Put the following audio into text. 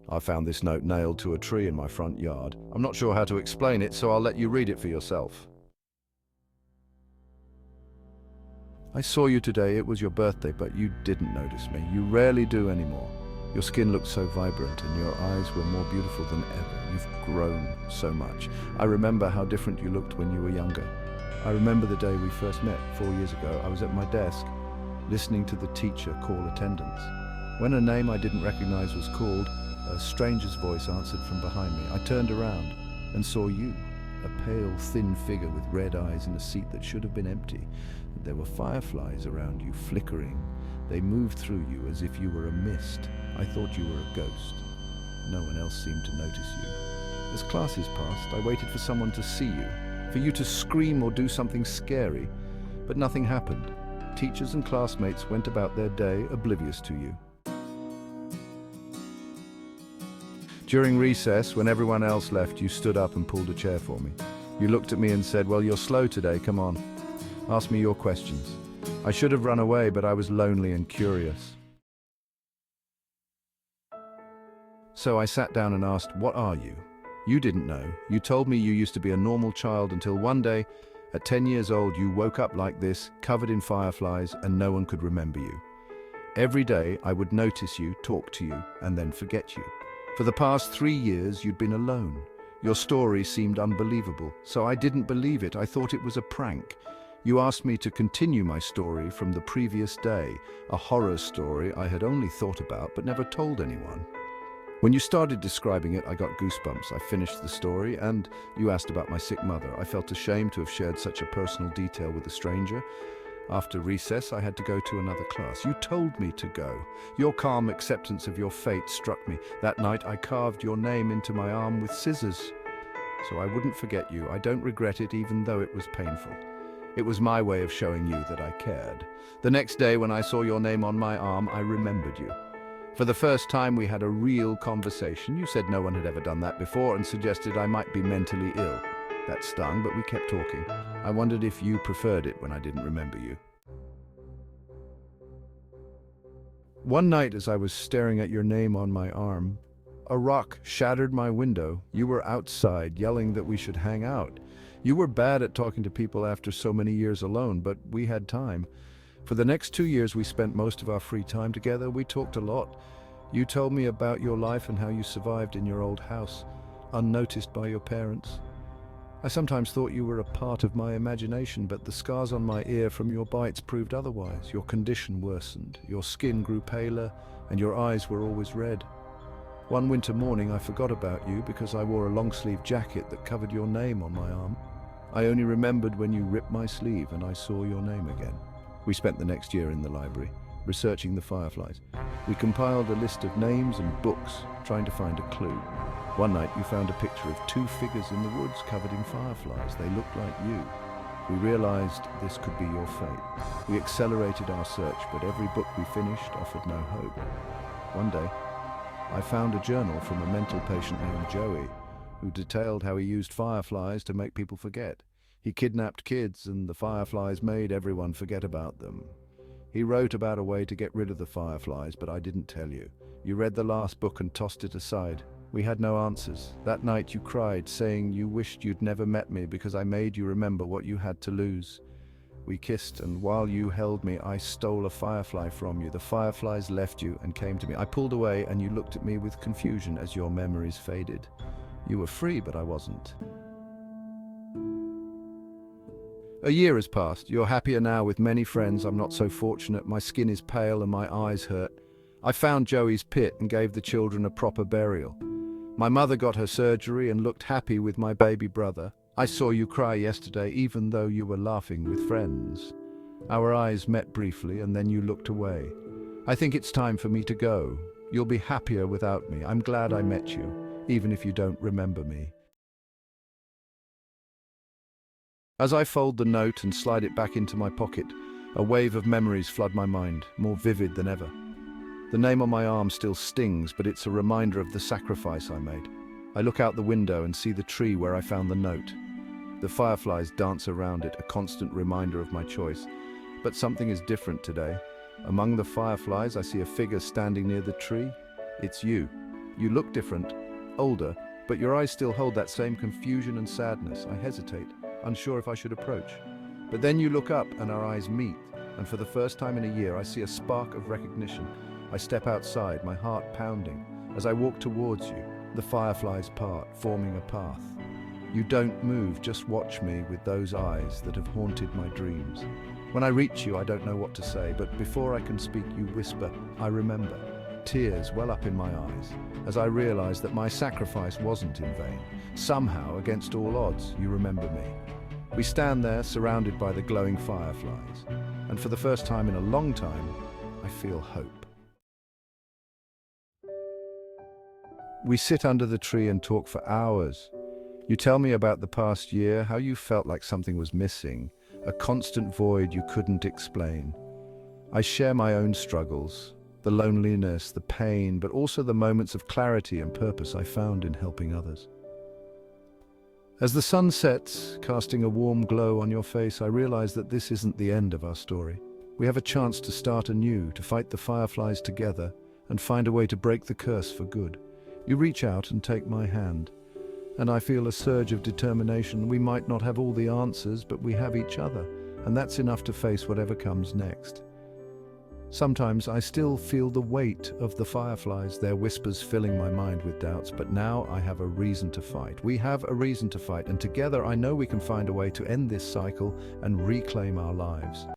I found this note nailed to a tree in my front yard. I'm not sure how to explain it, so I'll let you read it for yourself. I saw you today. It was your birthday, but you didn't notice me. You rarely do anymore. Your skin looked so vibrant and your eyes were more beautiful than ever. You've grown so much. I remember how different you looked when you were younger. I remember the day we first met 4 years ago. I was at my desk, listening to the teacher call attendance. When a name I didn't recognize was called, a stranger's voice answered from behind me. I turned around and saw you, a pale, thin figure with red eyes in a seat that should have been empty. There were fireflies around you, flickering. They moved through you as if you were a mist. I thought you were a ghost. No one else seemed to notice you. As classes passed, I waited for someone to see you, for you to scream or do something scary, but nothing happened. Teachers and classmates went about their day oblivious to you. During recess, when everyone else left, you stood up and pulled a chair for me. You looked at me and said, "Well, you're slow today, come on. Ask me your questions." I should have run away, but I was lonely and curious. So I sat down and asked, "What are you?" You didn't know. You told me you used to be a normal child until one day, at 10 years old, you woke up like this, covered in fireflies, and no one could remember you. Every day, I would notice you, talk to you, and then forget you. For the past 3 years, you'd been alone. Your story seemed unbelievable, so I didn't believe it. I thought it was a prank. You asked me to continue my story from the previous day, a horror story I had only thought about but never told anyone. When you started describing it, I got goosebumps. I finished the story, and you asked about my sick mother. I felt ashamed to have shared such a personal detail with a stranger. After recess, I had to go to another class. You told me to go. Your calm acceptance of your fate struck me. That night, I carved your name into my arm with scissors. So I wouldn't forget you. I don't regret it, even though it was painful. It was my way of showing you that I cared. The next day, when I saw your name on my arm, I remembered you. For the first time, we had a real conversation. You said no one had ever done that before and suggested I might be mentally ill. That stung, but we kept talking. I wondered if you preferred it when I didn't remember you. One night, as I was staring at your name on my arm, a rock shattered my window. You were outside, yelling that we should hang out. You were bad at talking to people after so many years alone, but we had time. For the next 2 years, we spent most of our free time together. We talked a lot. You told me about your life and how you survived in your old house, unnoticed by your parents. I sometimes thought you were a part of my imagination, but the scars on my ear from your bites proved otherwise. Your condition worsened, your skin grew paler, and your eyes were always red. One winter morning, I forgot about you because I wore a long-sleeve jacket that covered your name on my arm. I only remembered when you ripped my sleeve and I saw your name again. We spent the next year in the library, researching the fireflies. We compiled a list of names and books, trying to find a clue. One night you found a picture of 2 figures in the woods covered in fireflies. They looked like you. We realized this could be your fate. We accelerated our search, but every book we finished offered no hope. One day, I found a journal from a mental patient named Joey, who detailed how he used fireflies to make people forget. He kidnapped kids, and the fireflies made everyone forget about them. He wrote about a way to get rid of the fireflies, but I didn't tell you. You read the last book and tossed it aside. We had no answers. That night you cried, saying you wished you'd never met me because I made you remember what you had to lose. We kissed, and while you held me, I stole a firefly from you. The fireflies left you and came to me. I pulled away, and you looked at me with confusion as your memories faded. You were free, but I wasn't. A year has passed. You're happier now with many friends. I'm not so fortunate. My skin is pale and my eyes hurt. I found Joey's pit and gave the children a proper burial. My mother got her surgery and looked happy with my baby brother. I saw you cry yesterday, even though you were laughing with friends. Our eyes met briefly, and then you looked away. I think it's time for me to go. You'll be happier without me. I'm glad I met you, even if you don't remember me. As I fold the note and slide it back into my pocket, a wave of memories flood my mind, more vivid than ever. The name on my arm still stings, but it's a reminder of the sacrifice I made. I look out the window and see the tree where I found the note. The fireflies dance around it, a constant reminder of my choice. But something is different today. Among the fireflies, I see a figure standing near the tree. It's you. You look different, older, but your eyes still hold that same confusion and sadness. I hesitate, unsure if I should approach. But then you look up and our eyes meet, and for the first time in a year I see a spark of recognition. I step outside, my heart pounding. As I walk towards you, the fireflies part, forming a path. You don't move, just watch me with those eyes that have haunted my dreams. When I reach you, I don't know what to say, but before I can speak, you whisper, "I remember." Tears well up in my eyes, as I realize that my sacrifice wasn't in vain. Somehow, against all odds, you remember me. We stand there, surrounded by the glowing fireflies, and for the first time in a long time, I feel hope. We sit under the tree and talk for hours. You tell me about the past year, how you felt like something was missing, a constant void you couldn't explain. I share my own struggles, the loneliness, the pain, but also the moments of clarity and purpose I found in helping others. As the sun sets, casting a warm glow on your face, I realize that this isn't the end of our story. We have a chance to start anew, to fight the fireflies together, and find a way to break the curse for good. You reach out and take my hand, and I feel a surge of determination. We might not have all the answers, but we have each other, and that's enough to face whatever comes next. Sometimes I still feel the weight of the fireflies, their whispers filling my mind with doubts, but now I have a reason to fight. We have a reason to fight, and together I know we can find a way to end this cycle and reclaim our lives.